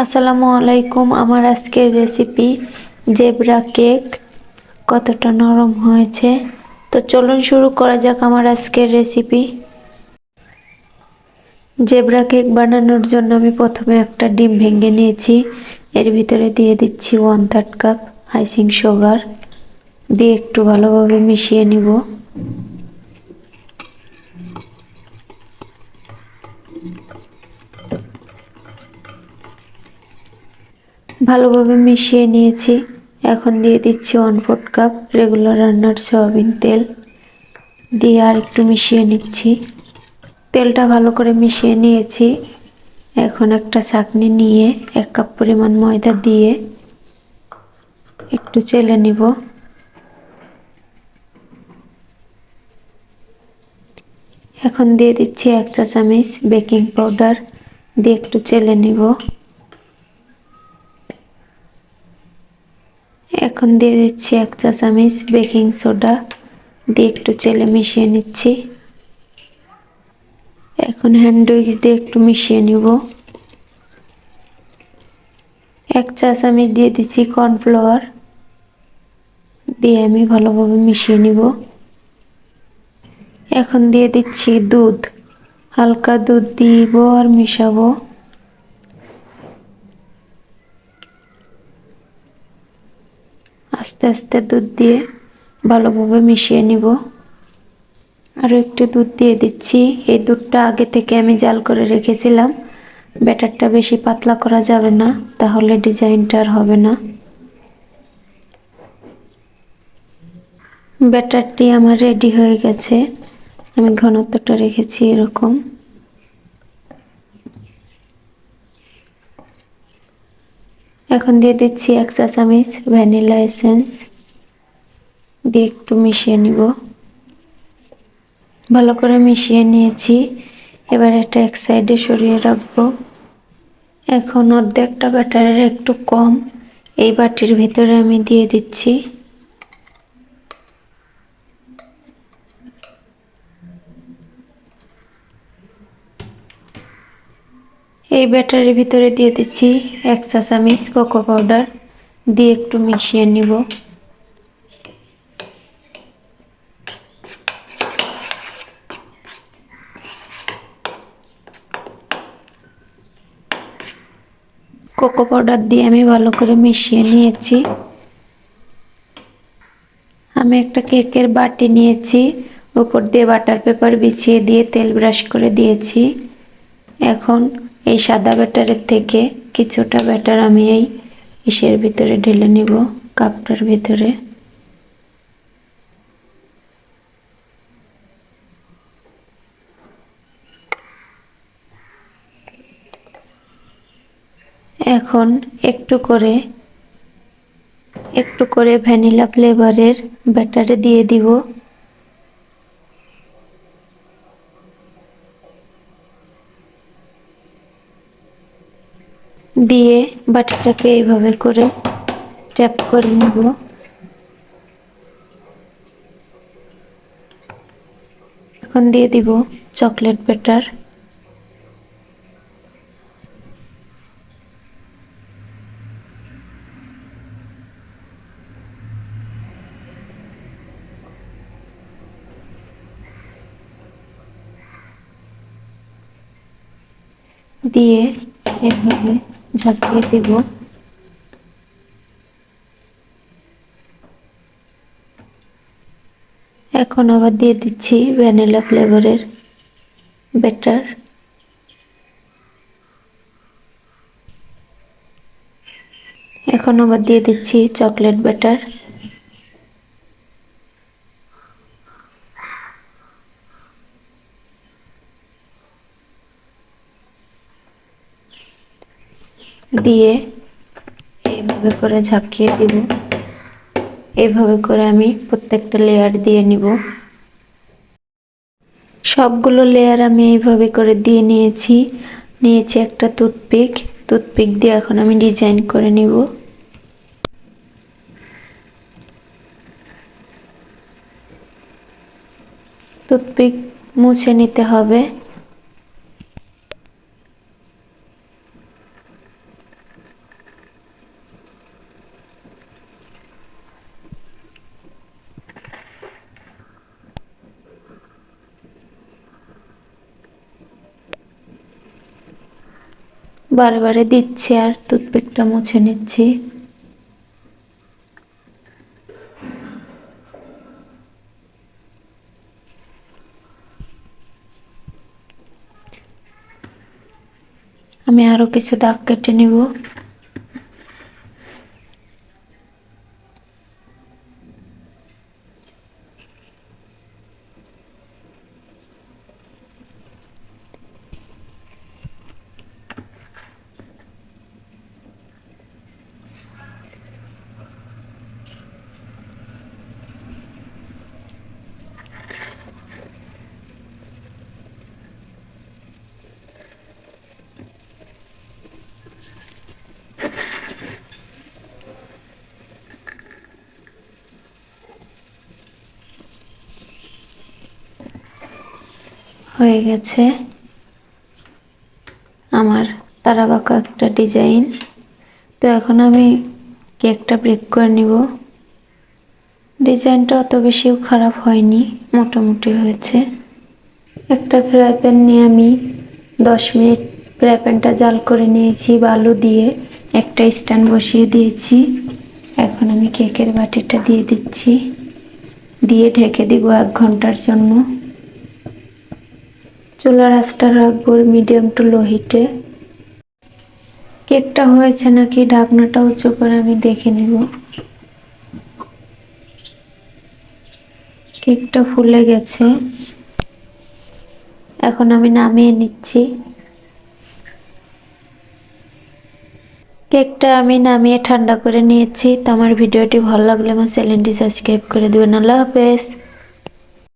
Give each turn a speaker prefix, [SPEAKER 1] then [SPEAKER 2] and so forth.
[SPEAKER 1] আসসালামু আলাইকুম। আমার আজকের রেসিপি জেব্রা কেক। কতটা নরম হয়েছে, তো চলুন শুরু করা যাক আমার আজকের রেসিপি। জেব্রা কেক বানানোর জন্য আমি প্রথমে একটা ডিম ভেঙে নিয়েছি। এর ভিতরে দিয়ে দিচ্ছি 1/3 কাপ আইসিং সুগার, দিয়ে একটু ভালোভাবে মিশিয়ে নিব। ভালোভাবে মিশিয়ে নিয়েছি। এখন দিয়ে দিচ্ছি 1/4 কাপ রেগুলার রান্নার সয়াবিন তেল, দিয়ে আর একটু মিশিয়ে নিচ্ছি। তেলটা ভালো করে মিশিয়ে নিয়েছি। এখন একটা ছাঁকনি নিয়ে 1 কাপ পরিমাণ ময়দা দিয়ে একটু চেলে নিব। এখন দিয়ে দিচ্ছি 1 চা চামচ বেকিং পাউডার, দিয়ে একটু চেলে নিব। এখন দিয়ে দিচ্ছি 1 চা চামচ বেকিং সোডা, দিয়ে একটু চেলে মিশিয়ে নিচ্ছি। এখন হ্যান্ড উইক্স দিয়ে একটু মিশিয়ে নিব। 1 চা চামচ দিয়ে দিচ্ছি কর্নফ্লাওয়ার, দিয়ে আমি ভালোভাবে মিশিয়ে নিব। এখন দিয়ে দিচ্ছি দুধ, হালকা দুধ দিব আর মিশাবো। আস্তে আস্তে দুধ দিয়ে ভালোভাবে মিশিয়ে নিব। আরও একটু দুধ দিয়ে দিচ্ছি। এই দুধটা আগে থেকে আমি জাল করে রেখেছিলাম। ব্যাটারটা বেশি পাতলা করা যাবে না, তাহলে ডিজাইনটা আর হবে না। ব্যাটারটি আমার রেডি হয়ে গেছে। আমি ঘনত্বটা রেখেছি এরকম। এখন দিয়ে দিচ্ছি 1 চা চামচ ভ্যানিলা এসেন্স, দিয়ে একটু মিশিয়ে নিব। ভালো করে মিশিয়ে নিয়েছি। এবার এটা এক সাইডে সরিয়ে রাখবো। এখন অর্ধেকটা ব্যাটারের একটু কম এই বাটির ভিতরে আমি দিয়ে দিচ্ছি। এই ব্যাটারের ভিতরে দিয়ে দিচ্ছি 1 চা চামচ কোকো পাউডার, দিয়ে একটু মিশিয়ে নিব। কোকো পাউডার দিয়ে আমি ভালো করে মিশিয়ে নিয়েছি। আমি একটা কেকের বাটি নিয়েছি, উপর দিয়ে বাটার পেপার বিছিয়ে দিয়ে তেল ব্রাশ করে দিয়েছি। এখন এই সাদা ব্যাটারের থেকে কিছুটা ব্যাটার আমি এই ইসের ভিতরে ঢেলে নিব, কাপটার ভিতরে। এখন একটু করে ভ্যানিলা ফ্লেভারের ব্যাটারে দিয়ে দিব। দিয়ে বাটিটাকে এইভাবে করে ট্যাপ করে নেব। এখন দিয়ে দিব চকলেট ব্যাটার। দিয়ে এভাবে ঝাঁকিয়ে দেব। এখন আবার দিয়ে দিচ্ছি ভ্যানিলা ফ্লেভারের ব্যাটার। এখন আবার দিয়ে দিচ্ছি চকলেট ব্যাটার। দিয়ে এইভাবে করে ঝাঁকিয়ে দিব। এইভাবে করে আমি প্রত্যেকটা লেয়ার দিয়ে নিব। সবগুলো লেয়ার আমি এইভাবে করে দিয়ে নিয়েছি। একটা টুথপিক দিয়ে এখন আমি ডিজাইন করে নিব। টুথপিক মুছে নিতে হবে। বারে বারে দিচ্ছি আর টুথপিকটা মুছে নিচ্ছি। আমি আরো কিছু দাগ কেটে নিব। হয়ে গেছে আমার তারাবাঁকা একটা ডিজাইন। তো এখন আমি কেকটা বেক করে নিব। ডিজাইনটা অত বেশিও খারাপ হয়নি, মোটামুটি হয়েছে। একটা ফ্রাই প্যান নিয়ে আমি 10 মিনিট ফ্রাই প্যানটা জাল করে নিয়েছি বালু দিয়ে। একটা স্ট্যান্ড বসিয়ে দিয়েছি। এখন আমি কেকের বাটিটা দিয়ে দিচ্ছি, দিয়ে ঢেকে দিব 1 ঘন্টার জন্য। চুলার আঁচটা রাখবো মিডিয়াম টু লো হিটে। কেকটা হয়েছে নাকি ঢাকনাটা উঁচু করে আমি দেখে নিব। কেকটা ফুলে গেছে, এখন আমি নামিয়ে নিচ্ছি। কেকটা আমি নামিয়ে ঠান্ডা করে নিয়েছি। তো আমার ভিডিওটি ভালো লাগলে আমার চ্যানেলটি সাবস্ক্রাইব করে দেবেন। আল্লাহ হাফেজ।